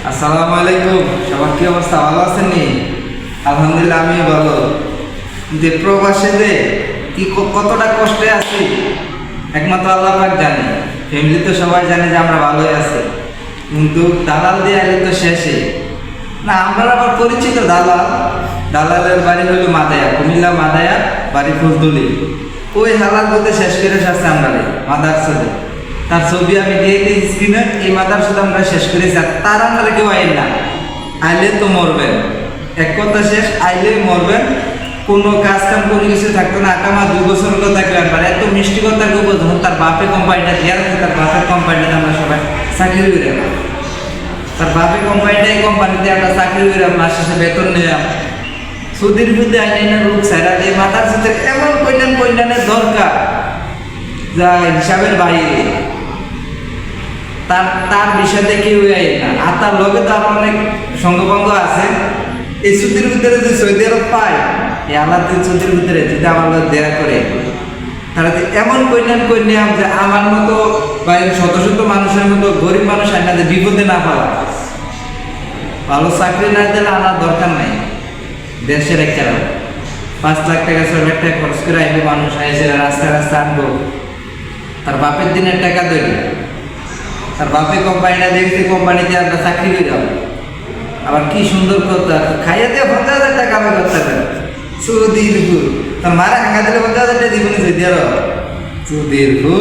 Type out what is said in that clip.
আসসালামু আলাইকুম। সবার কি অবস্থা, ভালো আছেন নি? আলহামদুলিল্লাহ, আমি ভালো। যে প্রবাসে যে কি কতটা কষ্টে আছি একমাত্র আল্লাহ পাক জানে। ফ্যামিলি তো সবাই জানে যে আমরা ভালোই আছি, কিন্তু দালাল দিয়ে আইলে তো শেষে না। আমরা আবার পরিচিত দালাল, দালালের বাড়ি হলো মাদায়া, কুমিল্লা মাদায়া, বাড়ি ফুলতুলি। ওই হালাত বলতে শেষ করে আসছে আমরা মাদার সাথে। তার ছবি আমি দিয়ে দিই স্ক্রিনে। এই মাদার সাথে আমরা শেষ করেছি, আর তার আমরা কেউ আইল না। আইলে তো মরবেন, এক কথা শেষ, আইলেই মরবেন। কোনো কাজ কাম কোনো কিছু থাকতো না। আকামা 2 বছর কথা থাকবে আর এত মিষ্টি কথা কেউ যখন তার বাপে কোম্পানিটা দেওয়ার আছে, তার বাপের কোম্পানিটাতে আমরা সবাই চাকরি করে, তার বাপের কোম্পানিটাই কোম্পানিতে আমরা চাকরি করে মাস শেষে বেতন নিলাম। সুদীর বিরুদ্ধে আইনের রূপ ছাড়া দিয়ে মাথার সাথে এমন কল্যাণের দরকার যা হিসাবের বাইরে। তার বিষয়তে কেউ আইন না। আর তার লগে তো আরো অনেক সঙ্গভঙ্গ আছে। এই সুদের ভিতরে যদি সৌদি আরব পায়, এই আলাদিন সুদের ভিতরে যদি আমার লোক দেয়া করে, তারা এমন কন্যাম যে আমার মতো বা শত শত মানুষের মতো গরিব মানুষ আইনা যে বিপদে না পাওয়া। ভালো চাকরি না দিলে আনার দরকার নাই। দেশের একটা 5 লাখ টাকা 6 লাখ টাকা খরচ করে আইবো মানুষ, আইসে রাস্তা আনবো। তার বাপের দিনের টাকা দেবে, তার বাপে কোম্পানিটা দেখছে, কোম্পানিতে আমরা চাকরি করে যাবো। আবার কি সুন্দর কথা, খাইয়ে দিয়ে 50,000 টাকা আমি করতে পারি। সুদীর ভূ তার মারা হাঙ্গা দিলে 50,000 টাকা দিব না, যদি আরো সুদীর ভূ